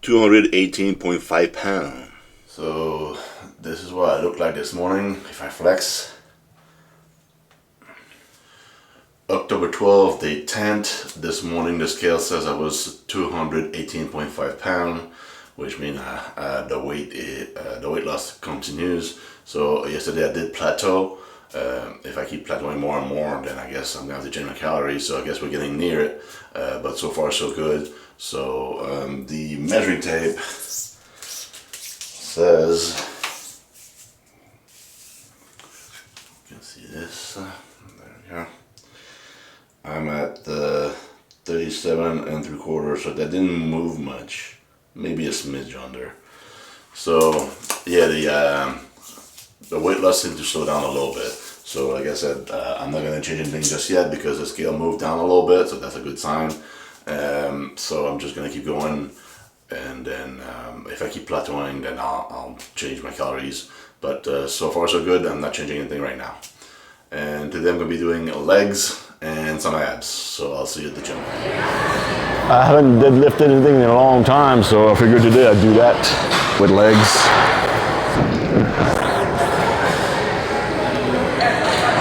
218.5 pounds. So this is what I look like this morning if I flex. October 12th, day 10th. This morning the scale says I was 218.5 pounds, which means the weight loss continues. So yesterday I did plateau. If I keep plateauing more and more, then I guess I'm gonna have to change my calories. So I guess we're getting near it. But so far so good. So the measuring tape says, you can see this. There we go. I'm at 37 3/4, so that didn't move much. Maybe a smidge under. So yeah, the weight loss seemed to slow down a little bit. So like I said, I'm not gonna change anything just yet because the scale moved down a little bit, so that's a good sign. So I'm just gonna keep going, and then if I keep plateauing, then I'll change my calories. But so far so good. I'm not changing anything right now. And today I'm gonna be doing legs and some abs. So I'll see you at the gym. I haven't deadlifted anything in a long time, so I figured today I'd do that with legs.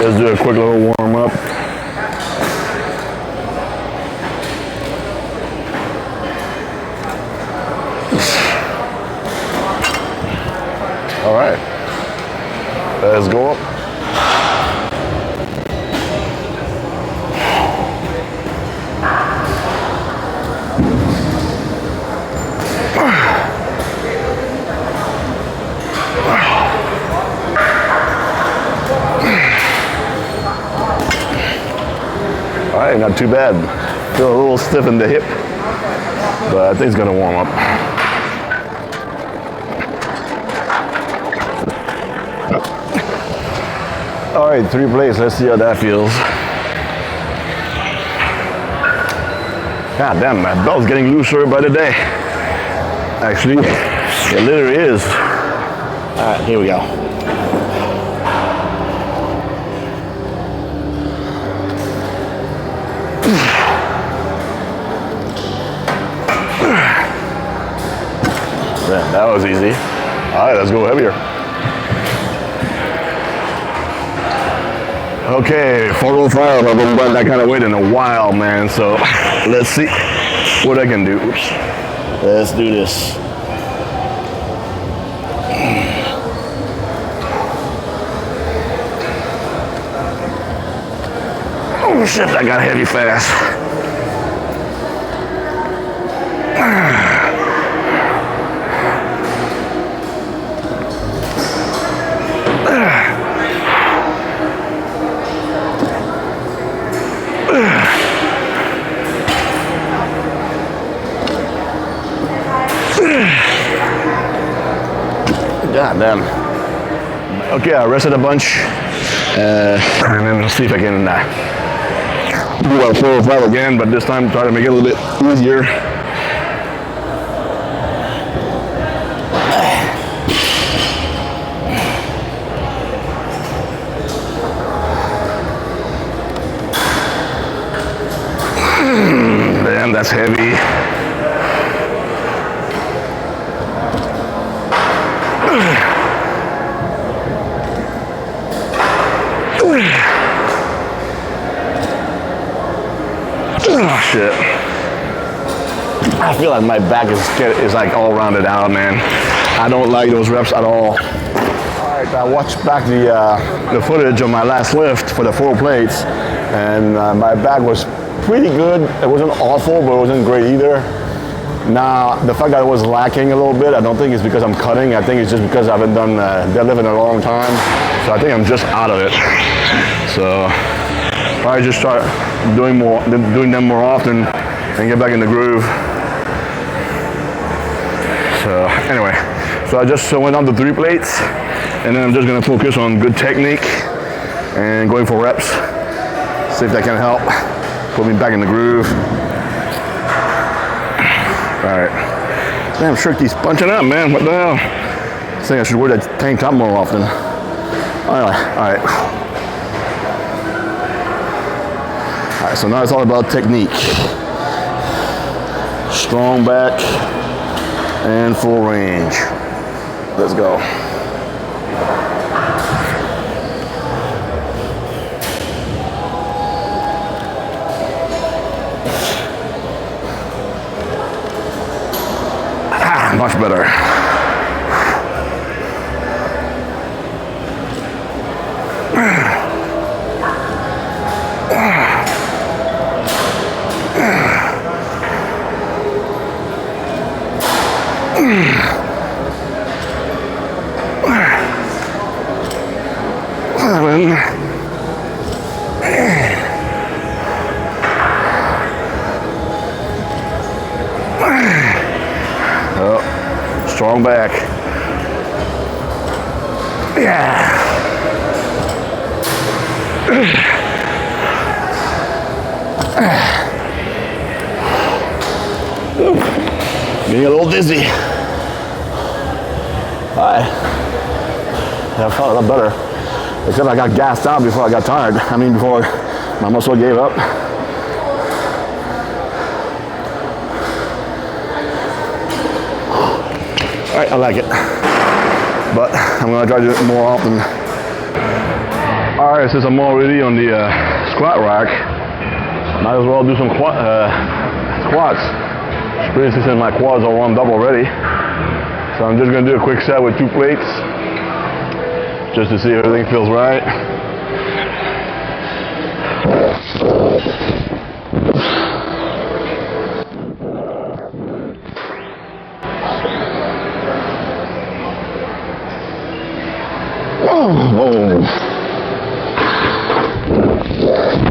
Let's do a quick little warm up. All right, let's go up. All right, not too bad. Feel a little stiff in the hip, but I think it's gonna warm up. All right, 3 plates. Let's see how that feels. God damn, my belt's getting looser by the day. Actually, it literally is. All right, here we go. Man, that was easy. All right, let's go heavier. Okay, 405. I've been running that kind of weight in a while, man. So let's see what I can do. Oops. Let's do this. Oh shit, that got heavy fast. God damn. Okay, I rested a bunch, and then let's see if I can do a 405 again, but this time try to make it a little bit easier. Damn, that's heavy. Oh shit. I feel like my back is like all rounded out, man. I don't like those reps at all. Alright, I watched back the footage of my last lift for the 4 plates, and my back was pretty good. It wasn't awful, but it wasn't great either. Now, the fact that it was lacking a little bit, I don't think it's because I'm cutting. I think it's just because I haven't done deadlift in a long time. So I think I'm just out of it. So probably just start doing them more often and get back in the groove. So anyway, so I just went on to 3 plates, and then I'm just gonna focus on good technique and going for reps. See if that can help put me back in the groove. All right. Damn, Shirky's punching up, man. What the hell? I think I should wear that tank top more often. Anyway, all right. All right, so now it's all about technique. Strong back. and full range. Let's go. Much better. Strong back. Yeah. Getting a little dizzy. Hi. Yeah, I felt a lot better. Except I got gassed out before I got tired. I mean, before my muscle gave up. All right, I like it. But I'm gonna try to do it more often. All right, since I'm already on the squat rack, might as well do some squats. Especially since my quads are warmed up already. So I'm just gonna do a quick set with 2 plates, just to see if everything feels right.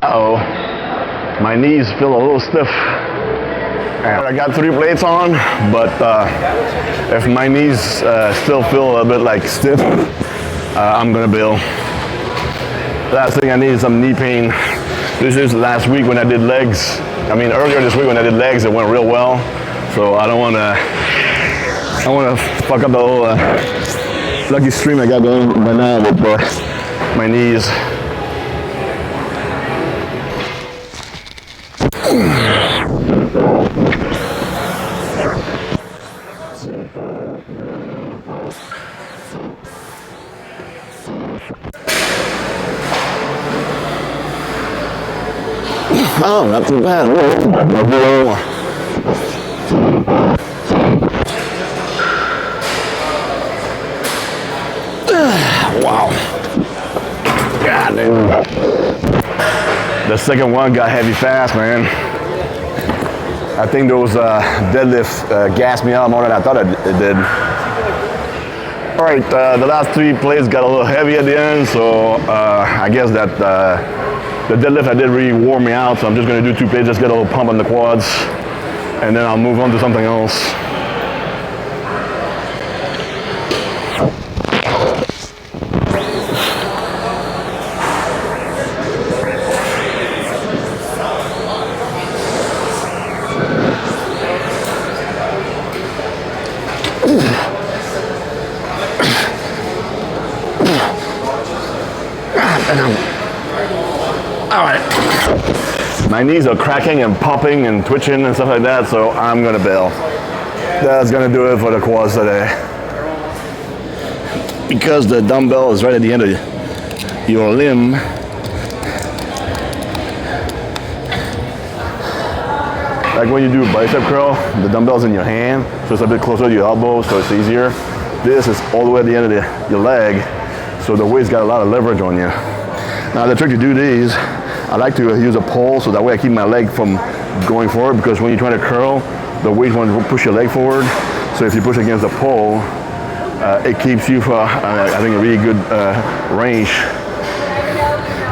Uh-oh. My knees feel a little stiff. I got 3 plates on, but if my knees still feel a bit like stiff, I'm gonna bail. Last thing I need is some knee pain. This is last week when I did legs. I mean, earlier this week when I did legs, it went real well. So I don't wanna fuck up the whole lucky stream I got going right now with my knees. Oh, not too bad. Wow. God damn. The second one got heavy fast, man. I think those deadlifts gassed me out more than I thought it did. All right, the last 3 plates got a little heavy at the end, so I guess that the deadlift I did really wore me out, so I'm just gonna do 2 plates, just get a little pump on the quads, and then I'll move on to something else. All right. My knees are cracking and popping and twitching and stuff like that, so I'm gonna bail. That's gonna do it for the quads today. Because the dumbbell is right at the end of your limb, like when you do a bicep curl, the dumbbell's in your hand, so it's a bit closer to your elbow, so it's easier. This is all the way at the end of your leg, so the weight's got a lot of leverage on you. Now the trick to do these, I like to use a pole so that way I keep my leg from going forward, because when you're trying to curl, the weight wants to push your leg forward. So if you push against the pole, it keeps you for, I think, a really good range.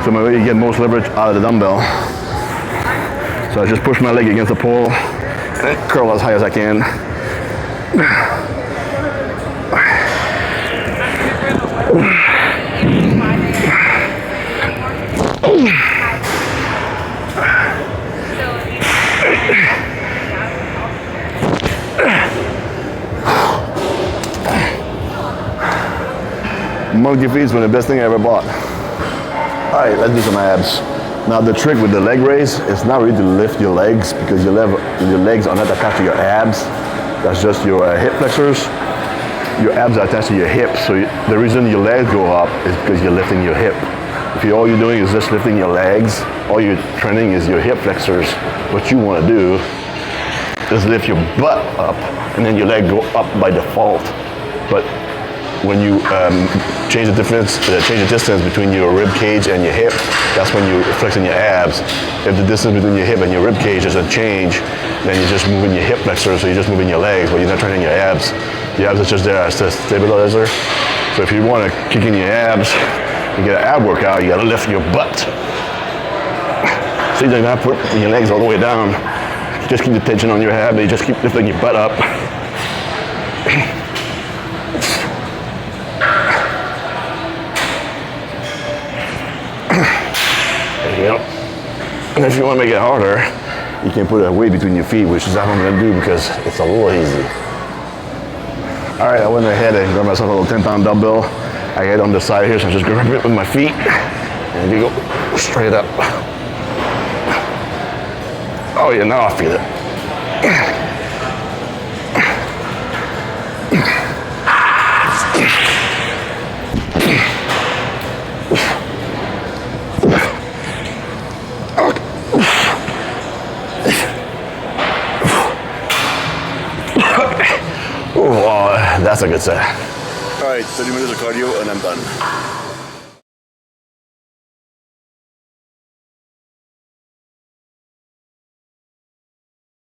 So my way to get most leverage out of the dumbbell. So I just push my leg against the pole and curl as high as I can. Monkey feet's been the best thing I ever bought. All right, let's do some abs. Now the trick with the leg raise is not really to lift your legs, because your legs are not attached to your abs. That's just your hip flexors. Your abs are attached to your hips, so the reason your legs go up is because you're lifting your hip. If all you're doing is just lifting your legs, all you're training is your hip flexors. What you want to do is lift your butt up, and then your leg go up by default. But when you change the distance between your rib cage and your hip, that's when you're flexing your abs. If the distance between your hip and your rib cage doesn't change, then you're just moving your hip flexors, so you're just moving your legs, but you're not training your abs. The abs are just there as a stabilizer. So if you want to kick in your abs and get an ab workout, you gotta lift your butt. So you don't have to put your legs all the way down. Just keep the tension on your ab, and you just keep lifting your butt up. There you go. And if you want to make it harder, you can put a weight between your feet, which is what I'm going to do because it's a little easy. All right, I went ahead and grabbed myself a little 10-pound dumbbell. I get on the side here, so I just grab it with my feet, and you go straight up. Oh yeah, now I feel it. Oh, that's a good set. All right, 30 minutes of cardio and I'm done.